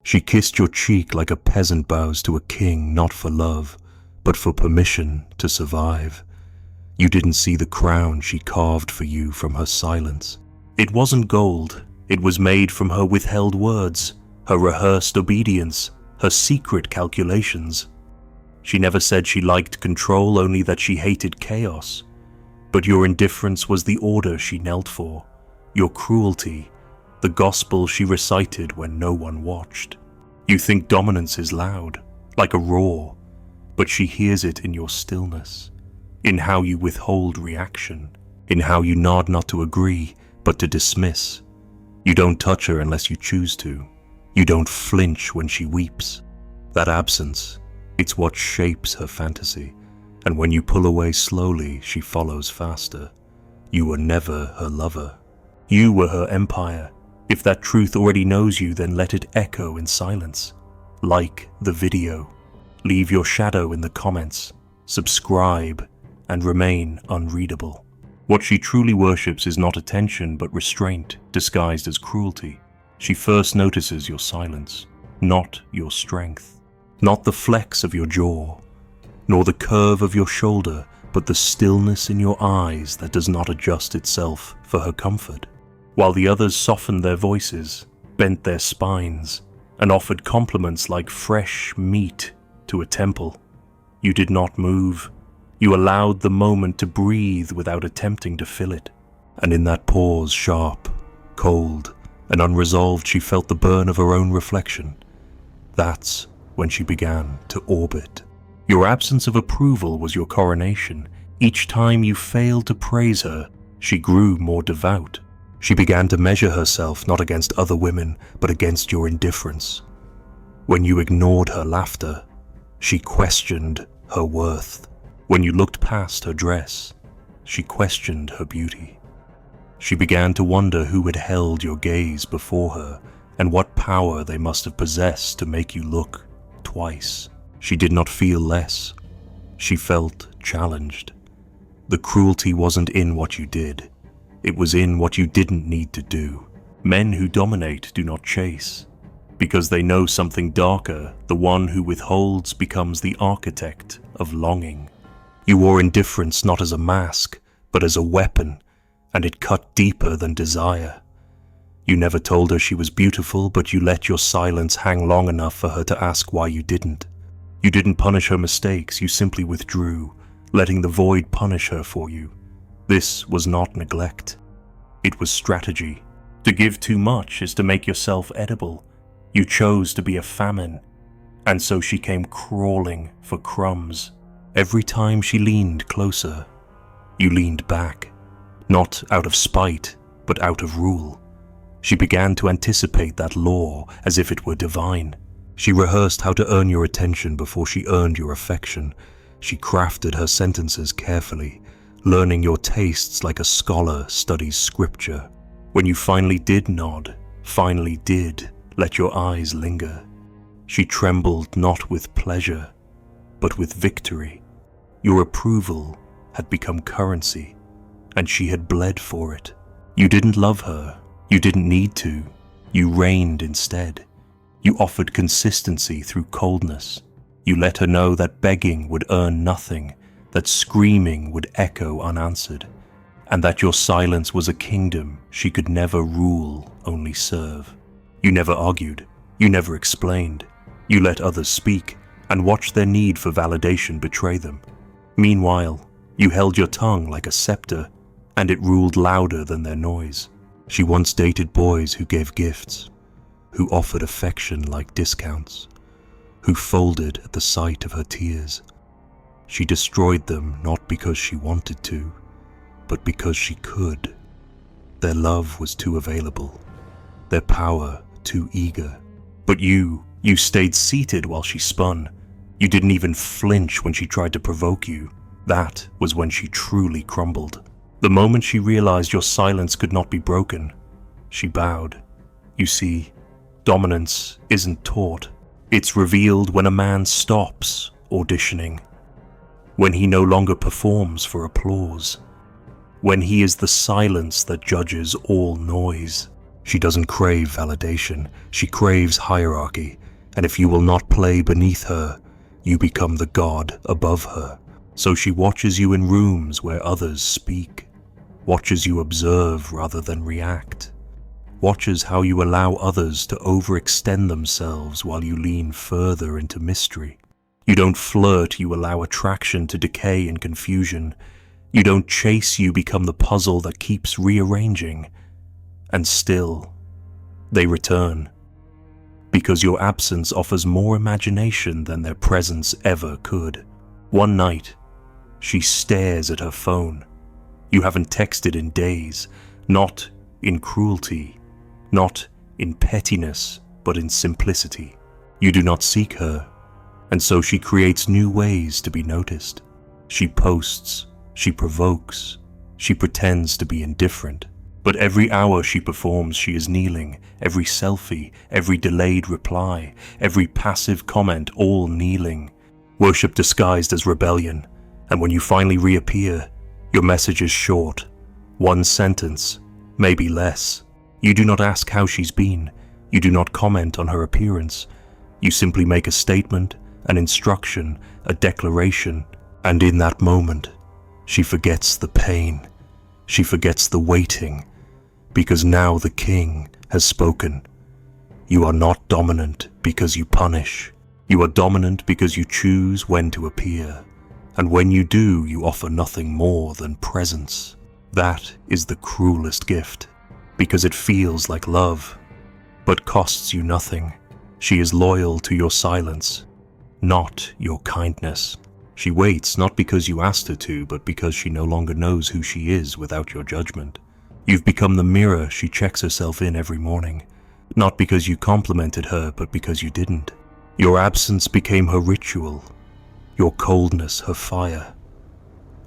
She kissed your cheek like a peasant bows to a king, not for love, but for permission to survive. You didn't see the crown she carved for you from her silence. It wasn't gold, it was made from her withheld words, her rehearsed obedience, her secret calculations. She never said she liked control, only that she hated chaos. But your indifference was the order she knelt for, your cruelty, the gospel she recited when no one watched. You think dominance is loud, like a roar, but she hears it in your stillness, in how you withhold reaction, in how you nod not to agree, but to dismiss. You don't touch her unless you choose to. You don't flinch when she weeps. That absence, it's what shapes her fantasy, and when you pull away slowly, she follows faster. You were never her lover. You were her empire. If that truth already knows you, then let it echo in silence. Like the video. Leave your shadow in the comments. Subscribe and remain unreadable. What she truly worships is not attention, but restraint disguised as cruelty. She first notices your silence, not your strength. Not the flex of your jaw, nor the curve of your shoulder, but the stillness in your eyes that does not adjust itself for her comfort. While the others softened their voices, bent their spines, and offered compliments like fresh meat to a temple, you did not move. You allowed the moment to breathe without attempting to fill it. And in that pause, sharp, cold, and unresolved, she felt the burn of her own reflection. That's when she began to orbit. Your absence of approval was your coronation. Each time you failed to praise her, she grew more devout. She began to measure herself not against other women, but against your indifference. When you ignored her laughter, she questioned her worth. When you looked past her dress, she questioned her beauty. She began to wonder who had held your gaze before her, and what power they must have possessed to make you look twice. She did not feel less. She felt challenged. The cruelty wasn't in what you did. It was in what you didn't need to do. Men who dominate do not chase. Because they know something darker, the one who withholds becomes the architect of longing. You wore indifference not as a mask, but as a weapon, and it cut deeper than desire. You never told her she was beautiful, but you let your silence hang long enough for her to ask why you didn't. You didn't punish her mistakes, you simply withdrew, letting the void punish her for you. This was not neglect. It was strategy. To give too much is to make yourself edible. You chose to be a famine, and so she came crawling for crumbs. Every time she leaned closer, you leaned back, not out of spite, but out of rule. She began to anticipate that law as if it were divine. She rehearsed how to earn your attention before she earned your affection. She crafted her sentences carefully, learning your tastes like a scholar studies scripture. When you finally did nod, finally did let your eyes linger, she trembled not with pleasure, but with victory. Your approval had become currency, and she had bled for it. You didn't love her. You didn't need to. You reigned instead. You offered consistency through coldness. You let her know that begging would earn nothing, that screaming would echo unanswered, and that your silence was a kingdom she could never rule, only serve. You never argued. You never explained. You let others speak and watched their need for validation betray them. Meanwhile, you held your tongue like a scepter, and it ruled louder than their noise. She once dated boys who gave gifts, who offered affection like discounts, who folded at the sight of her tears. She destroyed them not because she wanted to, but because she could. Their love was too available, their power too eager. But you stayed seated while she spun. You didn't even flinch when she tried to provoke you. That was when she truly crumbled. The moment she realized your silence could not be broken, she bowed. You see, dominance isn't taught. It's revealed when a man stops auditioning, when he no longer performs for applause, when he is the silence that judges all noise. She doesn't crave validation, she craves hierarchy, and if you will not play beneath her, you become the god above her. So she watches you in rooms where others speak, watches you observe rather than react, watches how you allow others to overextend themselves while you lean further into mystery. You don't flirt, you allow attraction to decay in confusion. You don't chase, you become the puzzle that keeps rearranging. And still, they return. Because your absence offers more imagination than their presence ever could. One night, she stares at her phone. You haven't texted in days, not in cruelty, not in pettiness, but in simplicity. You do not seek her, and so she creates new ways to be noticed. She posts, she provokes, she pretends to be indifferent. But every hour she performs, she is kneeling. Every selfie, every delayed reply, every passive comment, all kneeling. Worship disguised as rebellion, and when you finally reappear, your message is short. One sentence, maybe less. You do not ask how she's been. You do not comment on her appearance. You simply make a statement, an instruction, a declaration, and in that moment, she forgets the pain. She forgets the waiting, because now the king has spoken. You are not dominant because you punish. You are dominant because you choose when to appear. And when you do, you offer nothing more than presence. That is the cruelest gift, because it feels like love, but costs you nothing. She is loyal to your silence, not your kindness. She waits not because you asked her to, but because she no longer knows who she is without your judgment. You've become the mirror she checks herself in every morning, not because you complimented her, but because you didn't. Your absence became her ritual, your coldness her fire.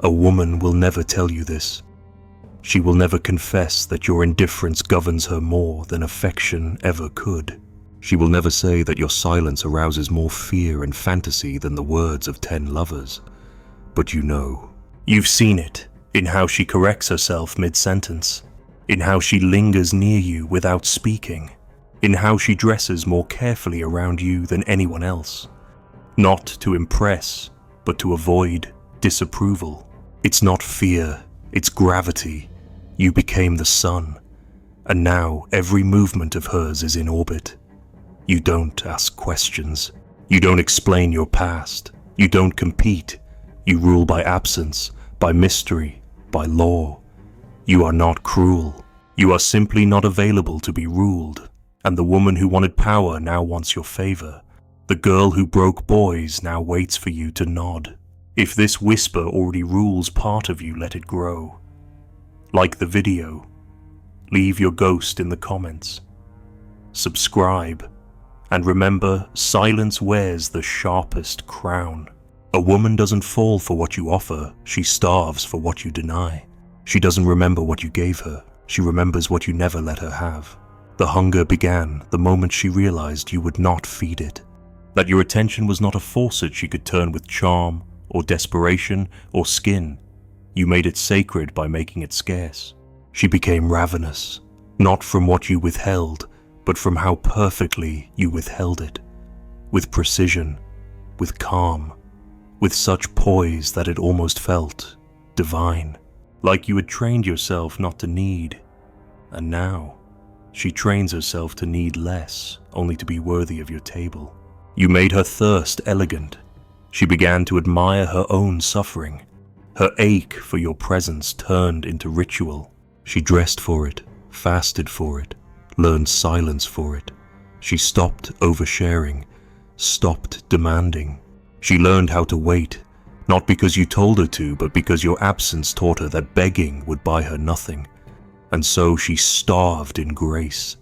A woman will never tell you this. She will never confess that your indifference governs her more than affection ever could. She will never say that your silence arouses more fear and fantasy than the words of 10 lovers. But you know. You've seen it in how she corrects herself mid-sentence, in how she lingers near you without speaking, in how she dresses more carefully around you than anyone else. Not to impress, but to avoid disapproval. It's not fear, it's gravity. You became the sun, and now every movement of hers is in orbit. You don't ask questions. You don't explain your past. You don't compete. You rule by absence, by mystery, by law. You are not cruel. You are simply not available to be ruled. And the woman who wanted power now wants your favor. The girl who broke boys now waits for you to nod. If this whisper already rules part of you, let it grow. Like the video. Leave your ghost in the comments. Subscribe. And remember, silence wears the sharpest crown. A woman doesn't fall for what you offer, she starves for what you deny. She doesn't remember what you gave her, she remembers what you never let her have. The hunger began the moment she realized you would not feed it. That your attention was not a faucet she could turn with charm, or desperation, or skin. You made it sacred by making it scarce. She became ravenous, not from what you withheld, but from how perfectly you withheld it, with precision, with calm, with such poise that it almost felt divine, like you had trained yourself not to need. And now, she trains herself to need less, only to be worthy of your table. You made her thirst elegant. She began to admire her own suffering. Her ache for your presence turned into ritual. She dressed for it, fasted for it, learned silence for it. She stopped oversharing, stopped demanding. She learned how to wait, not because you told her to, but because your absence taught her that begging would buy her nothing. And so she starved in grace,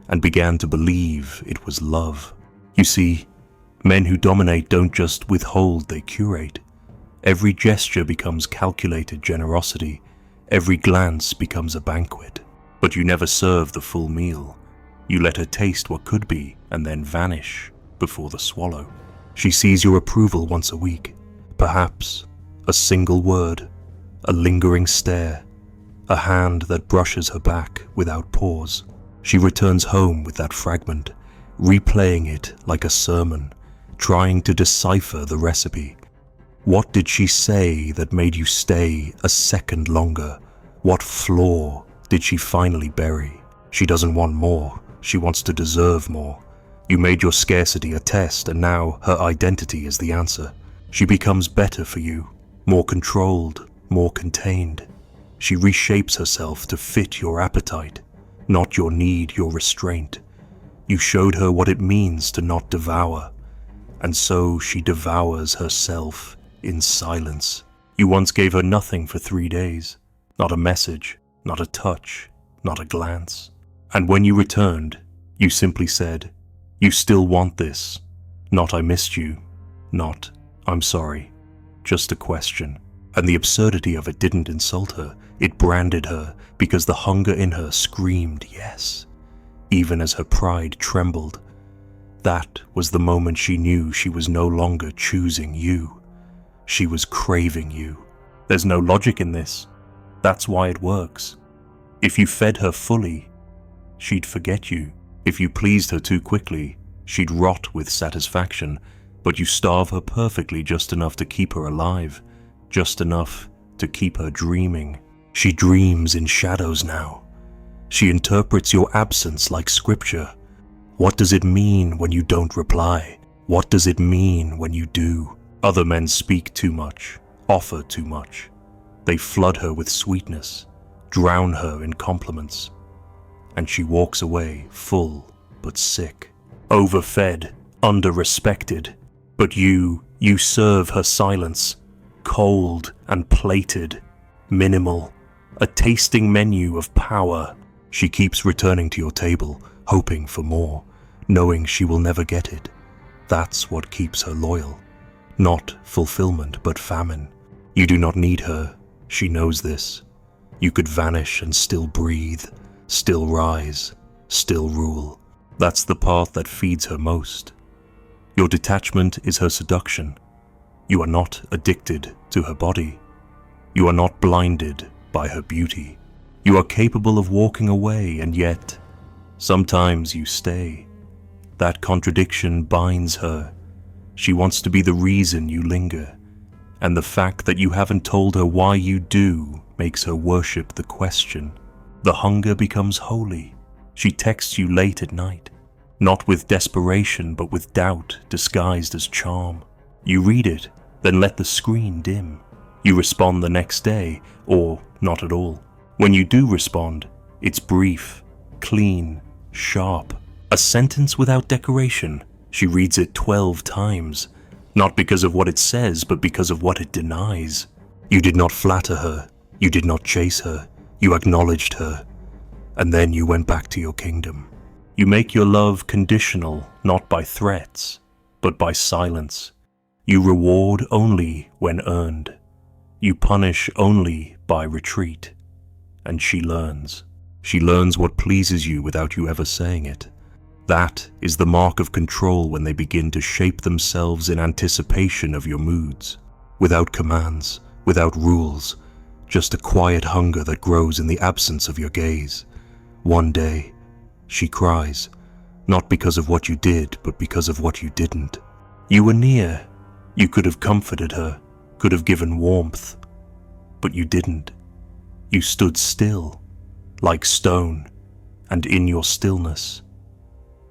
and began to believe it was love. You see, men who dominate don't just withhold, they curate. Every gesture becomes calculated generosity. Every glance becomes a banquet. But you never serve the full meal. You let her taste what could be and then vanish before the swallow. She sees your approval once a week. Perhaps a single word, a lingering stare, a hand that brushes her back without pause. She returns home with that fragment, replaying it like a sermon, trying to decipher the recipe. What did she say that made you stay a second longer? What flaw did she finally bury? She doesn't want more, she wants to deserve more. You made your scarcity a test, and now her identity is the answer. She becomes better for you, more controlled, more contained. She reshapes herself to fit your appetite, not your need, your restraint. You showed her what it means to not devour, and so she devours herself in silence. You once gave her nothing for 3 days, not a message, not a touch, not a glance. And when you returned, you simply said, "You still want this." Not "I missed you," not "I'm sorry," just a question. And the absurdity of it didn't insult her, it branded her, because the hunger in her screamed yes, even as her pride trembled. That was the moment she knew she was no longer choosing you. She was craving you. There's no logic in this. That's why it works. If you fed her fully, she'd forget you. If you pleased her too quickly, she'd rot with satisfaction. But you starve her perfectly, just enough to keep her alive, just enough to keep her dreaming. She dreams in shadows now. She interprets your absence like scripture. What does it mean when you don't reply? What does it mean when you do? Other men speak too much, offer too much. They flood her with sweetness, drown her in compliments. And she walks away full but sick, overfed, under-respected. But you serve her silence, cold and plated, minimal, a tasting menu of power. She keeps returning to your table, hoping for more, knowing she will never get it. That's what keeps her loyal. Not fulfillment, but famine. You do not need her. She knows this. You could vanish and still breathe, still rise, still rule. That's the part that feeds her most. Your detachment is her seduction. You are not addicted to her body. You are not blinded by her beauty. You are capable of walking away, and yet, sometimes you stay. That contradiction binds her. She wants to be the reason you linger, and the fact that you haven't told her why you do makes her worship the question. The hunger becomes holy. She texts you late at night, not with desperation but with doubt disguised as charm. You read it, then let the screen dim. You respond the next day, or not at all. When you do respond, it's brief, clean, sharp. A sentence without decoration. She reads it 12 times, not because of what it says, but because of what it denies. You did not flatter her. You did not chase her. You acknowledged her. And then you went back to your kingdom. You make your love conditional, not by threats, but by silence. You reward only when earned. You punish only by retreat. And she learns. She learns what pleases you without you ever saying it. That is the mark of control when they begin to shape themselves in anticipation of your moods. Without commands, without rules, just a quiet hunger that grows in the absence of your gaze. One day, she cries, not because of what you did, but because of what you didn't. You were near. You could have comforted her, could have given warmth, but you didn't. You stood still, like stone, and in your stillness,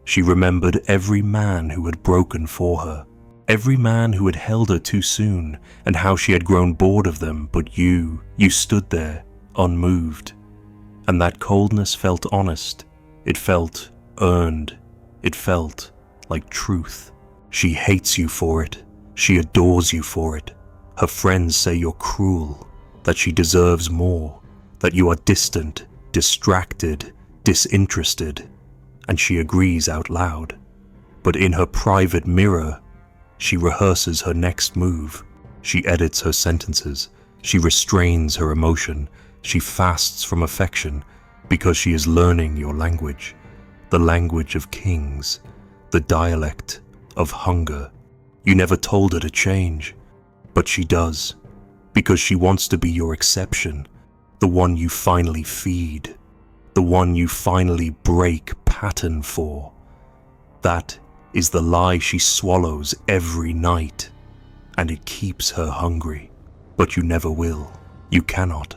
she remembered every man who had broken for her, every man who had held her too soon, and how she had grown bored of them, but you stood there, unmoved. And that coldness felt honest, it felt earned, it felt like truth. She hates you for it, she adores you for it. Her friends say you're cruel, that she deserves more, that you are distant, distracted, disinterested. And she agrees out loud. But in her private mirror, she rehearses her next move. She edits her sentences. She restrains her emotion. She fasts from affection because she is learning your language, the language of kings, the dialect of hunger. You never told her to change, but she does, because she wants to be your exception, the one you finally feed. the one you finally break pattern for. That is the lie she swallows every night, and it keeps her hungry. But you never will. You cannot.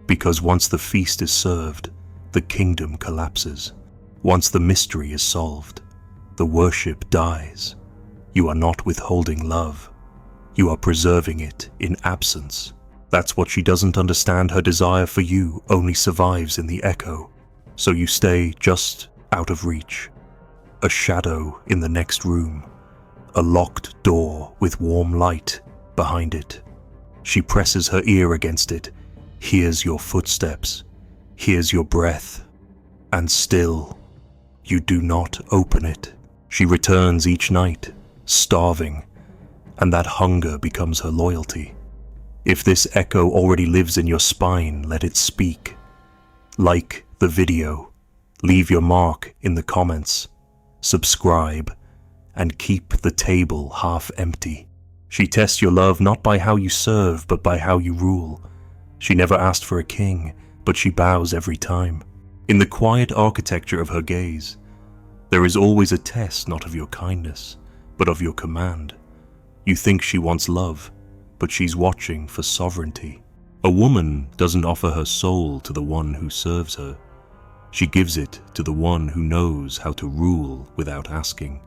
Because once the feast is served, the kingdom collapses. Once the mystery is solved, the worship dies. You are not withholding love. You are preserving it in absence. That's what she doesn't understand. Her desire for you only survives in the echo. So you stay just out of reach. A shadow in the next room. A locked door with warm light behind it. She presses her ear against it, hears your footsteps, hears your breath, and still you do not open it. She returns each night, starving, and that hunger becomes her loyalty. If this echo already lives in your spine, let it speak. Like the video, leave your mark in the comments, subscribe, and keep the table half empty. She tests your love not by how you serve, but by how you rule. She never asked for a king, but she bows every time. In the quiet architecture of her gaze, there is always a test not of your kindness, but of your command. You think she wants love, but she's watching for sovereignty. A woman doesn't offer her soul to the one who serves her. She gives it to the one who knows how to rule without asking,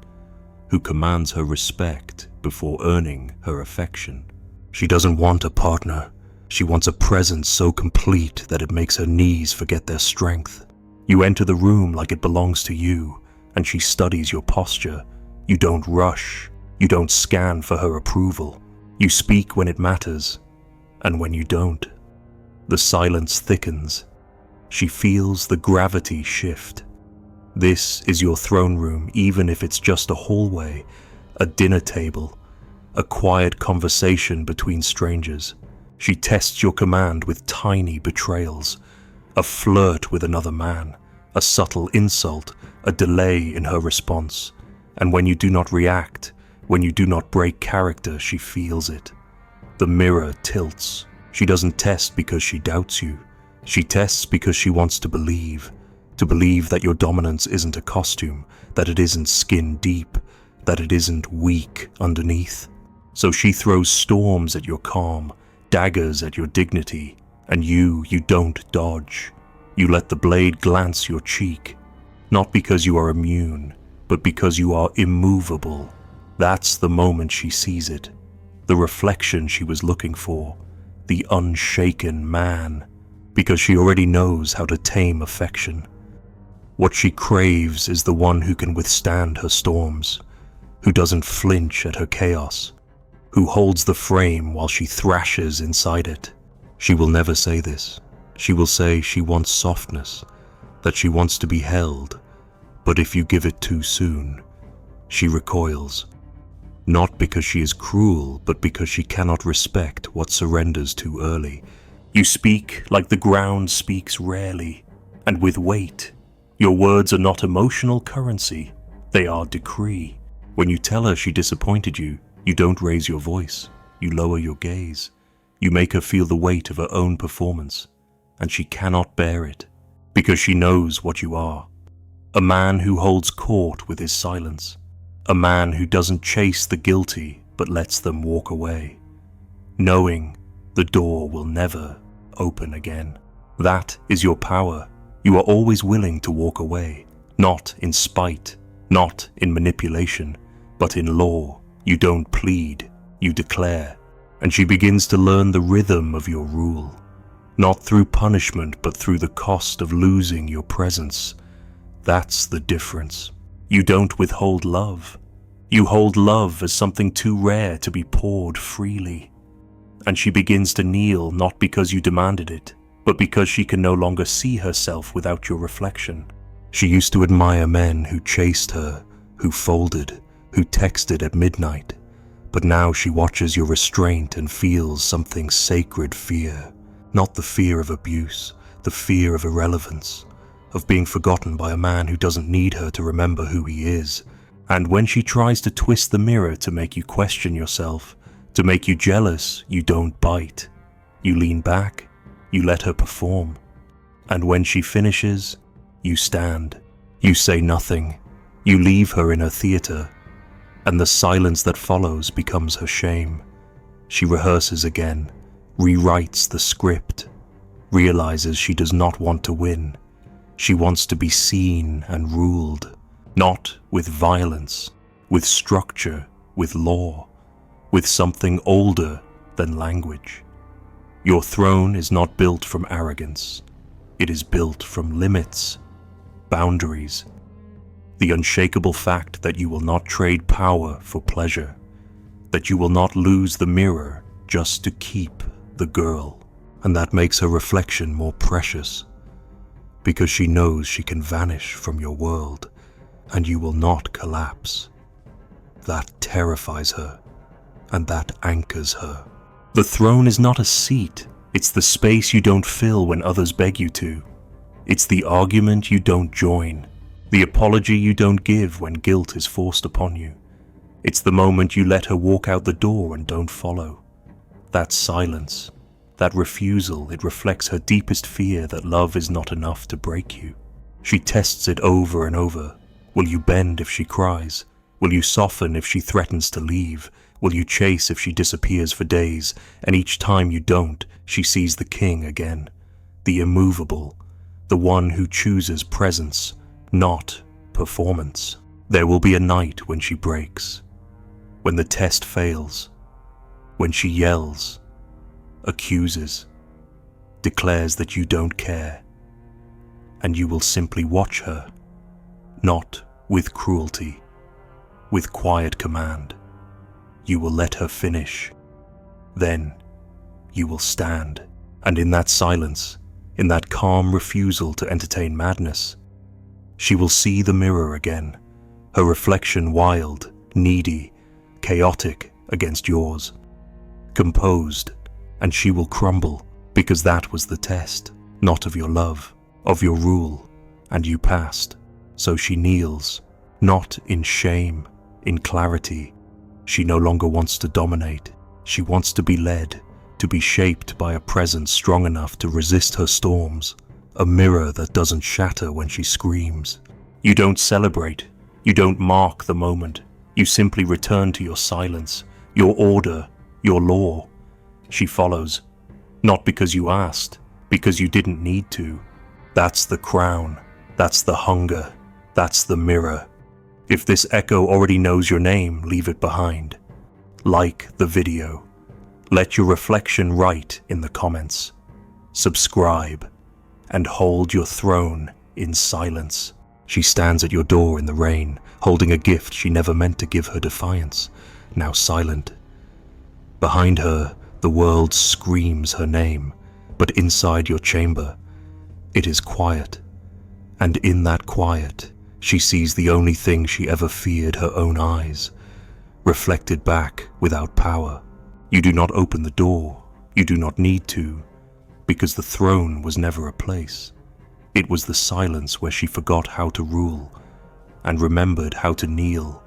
who commands her respect before earning her affection. She doesn't want a partner. She wants a presence so complete that it makes her knees forget their strength. You enter the room like it belongs to you, and she studies your posture. You don't rush. You don't scan for her approval. You speak when it matters, and when you don't, the silence thickens. She feels the gravity shift. This is your throne room, even if it's just a hallway, a dinner table, a quiet conversation between strangers. She tests your command with tiny betrayals, a flirt with another man, a subtle insult, a delay in her response. And when you do not react, when you do not break character, she feels it. The mirror tilts. She doesn't test because she doubts you. She tests because she wants to believe that your dominance isn't a costume, that it isn't skin deep, that it isn't weak underneath. So she throws storms at your calm, daggers at your dignity, and you don't dodge. You let the blade glance your cheek, not because you are immune, but because you are immovable. That's the moment she sees it, the reflection she was looking for, the unshaken man, because she already knows how to tame affection. What she craves is the one who can withstand her storms, who doesn't flinch at her chaos, who holds the frame while she thrashes inside it. She will never say this. She will say she wants softness, that she wants to be held, but if you give it too soon, she recoils. Not because she is cruel, but because she cannot respect what surrenders too early. You speak like the ground speaks rarely, and with weight. Your words are not emotional currency, they are decree. When you tell her she disappointed you, you don't raise your voice, you lower your gaze. You make her feel the weight of her own performance, and she cannot bear it, because she knows what you are. A man who holds court with his silence. A man who doesn't chase the guilty, but lets them walk away, knowing the door will never open again. That is your power. You are always willing to walk away, not in spite, not in manipulation, but in law. You don't plead, you declare. And she begins to learn the rhythm of your rule, not through punishment, but through the cost of losing your presence. That's the difference. You don't withhold love. You hold love as something too rare to be poured freely. And she begins to kneel not because you demanded it, but because she can no longer see herself without your reflection. She used to admire men who chased her, who folded, who texted at midnight. But now she watches your restraint and feels something sacred fear. Not the fear of abuse, the fear of irrelevance, of being forgotten by a man who doesn't need her to remember who he is. And when she tries to twist the mirror to make you question yourself, to make you jealous, you don't bite. You lean back, you let her perform. And when she finishes, you stand. You say nothing. You leave her in her theater, and the silence that follows becomes her shame. She rehearses again, rewrites the script, realizes she does not want to win. She wants to be seen and ruled, not with violence, with structure, with law, with something older than language. Your throne is not built from arrogance. It is built from limits, boundaries, the unshakable fact that you will not trade power for pleasure, that you will not lose the mirror just to keep the girl. And that makes her reflection more precious, because she knows she can vanish from your world and you will not collapse. That terrifies her, and that anchors her. The throne is not a seat. It's the space you don't fill when others beg you to. It's the argument you don't join, the apology you don't give when guilt is forced upon you. It's the moment you let her walk out the door and don't follow. That silence, that refusal, it reflects her deepest fear that love is not enough to break you. She tests it over and over. Will you bend if she cries? Will you soften if she threatens to leave? Will you chase if she disappears for days? And each time you don't, she sees the king again, the immovable, the one who chooses presence, not performance. There will be a night when she breaks, when the test fails, when she yells, accuses, declares that you don't care, and you will simply watch her, not with cruelty, with quiet command. You will let her finish. Then you will stand, and in that silence, in that calm refusal to entertain madness, she will see the mirror again, her reflection wild, needy, chaotic against yours, composed, and she will crumble, because that was the test, not of your love, of your rule, and you passed. So she kneels, not in shame, in clarity. She no longer wants to dominate. She wants to be led, to be shaped by a presence strong enough to resist her storms, a mirror that doesn't shatter when she screams. You don't celebrate. You don't mark the moment. You simply return to your silence, your order, your law. She follows, not because you asked, because you didn't need to. That's the crown. That's the hunger. That's the mirror. If this echo already knows your name, leave it behind. Like the video. Let your reflection write in the comments. Subscribe, and hold your throne in silence. She stands at your door in the rain, holding a gift she never meant to give her defiance, now silent. Behind her, the world screams her name, but inside your chamber, it is quiet. And in that quiet, she sees the only thing she ever feared, her own eyes, reflected back without power. You do not open the door. You do not need to, because the throne was never a place. It was the silence where she forgot how to rule and remembered how to kneel